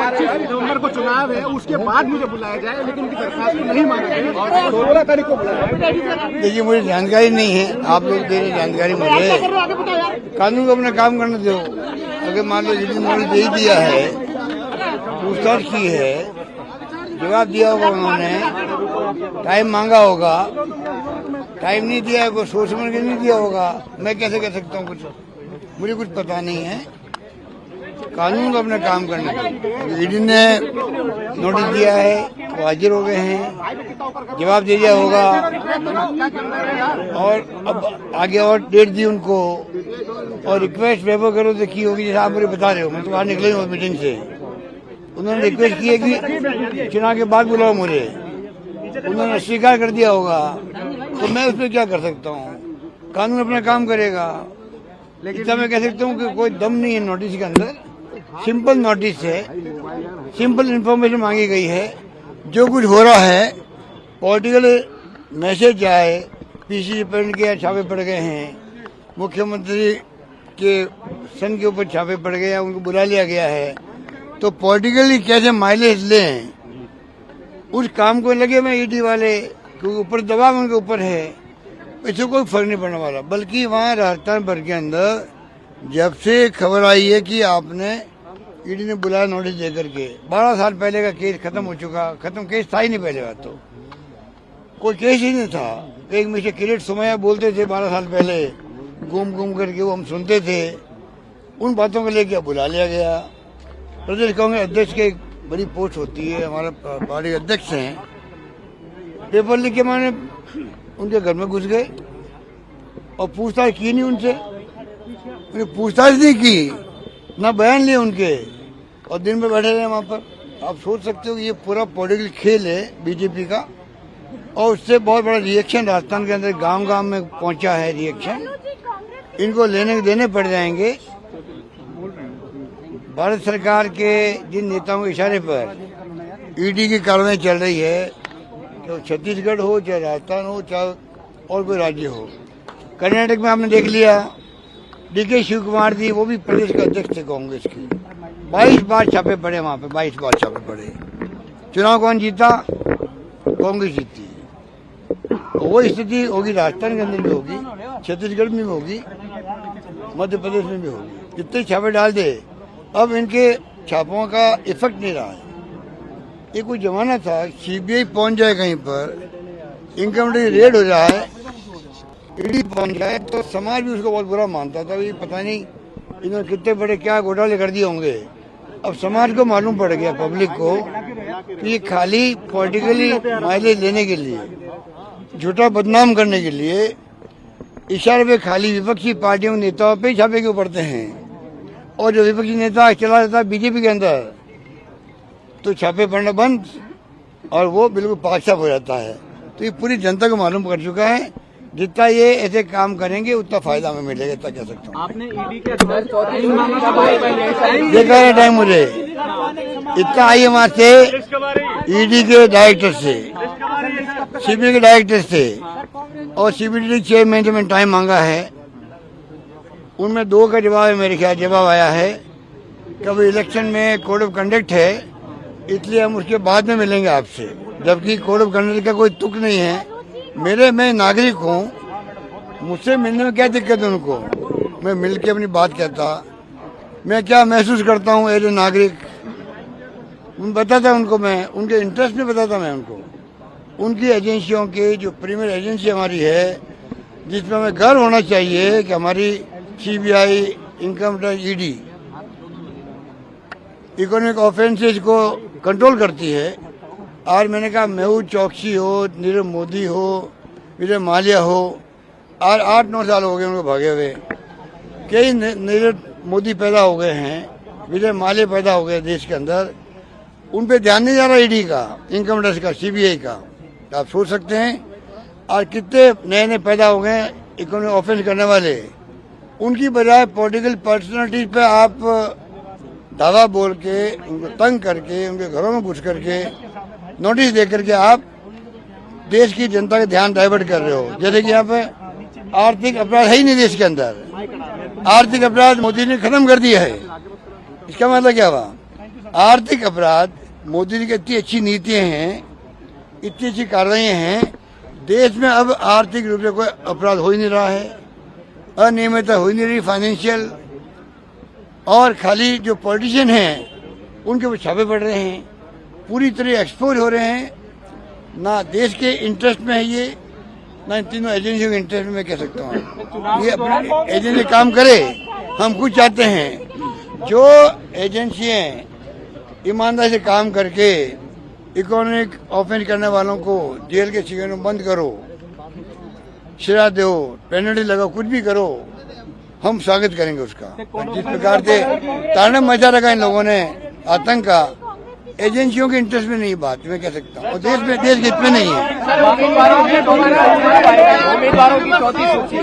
नवंबर को चुनाव है, उसके बाद मुझे बुलाया जाए, लेकिन उनकी दरखास्त को नहीं माना गया और 16 तारीख को बुलाया। देखिए, मुझे जानकारी नहीं है, आप लोग दे रहे जानकारी मुझे। कानून को अपना काम करने दो। अगर मान लो ईडी ने दे दिया है, पूछताछ की है, जवाब दिया होगा उन्होंने, टाइम मांगा होगा, टाइम नहीं दिया है, कोई सोच समझ के नहीं दिया होगा। मैं कैसे कह सकता हूँ? कुछ मुझे कुछ पता नहीं है। कानून को अपना काम करने दो। ईडी ने नोटिस दिया है, वो हाजिर हो गए हैं, जवाब दे दिया होगा और अब आगे और डेट दी उनको और रिक्वेस्ट पेपर करो तो की होगी, जैसे आप मुझे बता रहे हो। मैं तो बाहर निकले हूँ मीटिंग से, उन्होंने रिक्वेस्ट की है कि चुनाव के बाद बुलाओ मुझे, उन्होंने स्वीकार कर दिया होगा, तो मैं उसमें क्या कर सकता हूँ? कानून अपना काम करेगा। लेकिन मैं कह सकता हूँ कि कोई दम नहीं है नोटिस के अंदर। सिंपल नोटिस है, सिंपल इन्फॉर्मेशन मांगी गई है। जो कुछ हो रहा है पॉलिटिकल मैसेज आए, पीसी पेरेंट के छापे पड़ गए हैं, मुख्यमंत्री के सन के ऊपर छापे पड़ गए हैं, उनको बुला लिया गया है, तो पॉलिटिकली कैसे माइलेज लें उस काम को लगे में ईडी वाले, क्योंकि ऊपर दबाव उनके ऊपर है। इससे कोई फर्क नहीं पड़ने वाला। बल्कि वहाँ राजस्थान भर के अंदर जब से खबर आई है कि आपने ईडी ने बुलाया नोटिस दे करके, 12 साल पहले का केस खत्म हो चुका, खत्म केस था ही नहीं। पहले बात तो कोई केस ही नहीं था। एक मिस्टर किरीट सोमैया बोलते थे 12 साल पहले, घूम करके वो हम सुनते थे, उन बातों को लेकर बुला लिया गया। प्रदेश कांग्रेस अध्यक्ष की एक बड़ी पोस्ट होती है, हमारा पार्टी अध्यक्ष हैं, पेपर लिख के मैंने उनके घर में घुस गए और पूछताछ की नहीं उनसे, उन्हें पूछताछ नहीं की, ना बयान लिए उनके, और दिन में बैठे रहे वहाँ पर। आप सोच सकते हो कि ये पूरा पॉलिटिकल खेल है बीजेपी का, और उससे बहुत बड़ा रिएक्शन राजस्थान के अंदर गांव-गांव में पहुंचा है। रिएक्शन इनको लेने देने पड़ जाएंगे। भारत सरकार के जिन नेताओं के इशारे पर ईडी की कार्रवाई चल रही है, तो छत्तीसगढ़ हो, चाहे राजस्थान हो, चाहे और कोई राज्य हो। कर्नाटक में आपने देख लिया, डीके शिव कुमार जी, वो भी प्रदेश के अध्यक्ष थे कांग्रेस की, 22 बार छापे पड़े वहां पे, 22 बार छापे पड़े। चुनाव कौन जीता? कांग्रेस जीती। वो स्थिति होगी राजस्थान के अंदर भी होगी, छत्तीसगढ़ में भी होगी, मध्य प्रदेश में भी होगी। जितने छापे डाल दे, अब इनके छापों का इफेक्ट नहीं रहा है। ये कोई जमाना था सीबीआई पहुंच जाए कहीं पर, इनकम टैक्स रेड हो जाए, ईडी पहुंच जाए, तो समाज भी उसको बहुत बुरा मानता था। ये पता नहीं इन्होंने कितने बड़े क्या घोटाले कर दिए होंगे। अब समाज को मालूम पड़ गया, पब्लिक को, कि ये खाली पॉलिटिकली माइलेज लेने के लिए, झूठा बदनाम करने के लिए, इशारे पे खाली विपक्षी पार्टियों के नेताओं पे छापे क्यों पड़ते हैं। और जो विपक्षी नेता चला जाता है बीजेपी के अंदर, तो छापे पड़ना बंद और वो बिल्कुल पाकसाफ हो जाता है। तो ये पूरी जनता को मालूम कर चुका है, जितना ये ऐसे काम करेंगे उतना फायदा हमें मिलेगा, इतना कह सकता हूँ। आपने ईडी के देखा है टाइम मुझे इतना आई है वहाँ से, ईडी के डायरेक्टर से, सीबीआई के डायरेक्टर से और सीबीडी चेयरमैन से मैंने टाइम मांगा है। उनमें 2 का जवाब है, मेरे ख्याल जवाब आया है। कब इलेक्शन में कोड ऑफ कंडक्ट है, इसलिए हम उसके बाद में मिलेंगे आपसे, जबकि कोड ऑफ कंडक्ट का कोई तुक नहीं है। मैं नागरिक हूँ, मुझसे मिलने में क्या दिक्कत है उनको? मैं मिल के अपनी बात कहता, मैं क्या महसूस करता हूँ एज ए नागरिक, बताता उनको, मैं उनके इंटरेस्ट में बताता मैं उनको। उनकी एजेंसियों की जो प्रीमियर एजेंसी हमारी है, जिसमें हमें गर्व होना चाहिए कि हमारी CBI, income tax, ED economic offences को कंट्रोल करती है। आज मैंने कहा मेहुल चौकसी हो, नीरव मोदी हो, विजय माल्या हो, आज 8-9 साल हो गए उनको भागे हुए। कई नीरव मोदी पैदा हो गए हैं, विजय माल्या पैदा हो गए देश के अंदर, उन पे ध्यान नहीं जा रहा ईडी का, इनकम टैक्स का, सीबीआई का। आप सोच सकते हैं आज कितने नए नए पैदा हो गए इकोनॉमिक ऑफेंस करने वाले। उनकी बजाय पॉलिटिकल पर्सनालिटीज पे आप दावा बोल के, उनको तंग करके, उनके घरों में घुस करके, नोटिस दे करके आप देश की जनता का ध्यान डाइवर्ट कर रहे हो। जैसे कि यहाँ पे आर्थिक अपराध है ही नहीं देश के अंदर, आर्थिक अपराध मोदी ने खत्म कर दिया है। इसका मतलब क्या हुआ? आर्थिक अपराध, मोदी जी की इतनी अच्छी नीतियां हैं, इतनी अच्छी कार्रवाइयां हैं, देश में अब आर्थिक रूप से कोई अपराध हो ही नहीं रहा है, अनियमितता हो ही नहीं रही फाइनेंशियल, और खाली जो पॉलिटिशियन हैं उनके ऊपर छापे पड़ रहे हैं, पूरी तरह एक्सपोज हो रहे हैं। ना देश के इंटरेस्ट में है ये, ना इन तीनों एजेंसियों के इंटरेस्ट में मैं कह सकता हूँ। ये अपनी एजेंसी काम करे, हम खुद चाहते हैं जो एजेंसियां ईमानदारी से काम करके इकोनॉमिक ऑफेंस करने वालों को जेल के शिकंजे में बंद करो, सजा दो, पेनल्टी लगाओ, कुछ भी करो, हम स्वागत करेंगे उसका। जिस प्रकार से ताने मचा रखा इन लोगों ने आतंक का, एजेंसियों के इंटरेस्ट में नहीं, बात मैं कह सकता हूँ, और देश के हित में नहीं है। उम्मीदवारों की चौथी सूची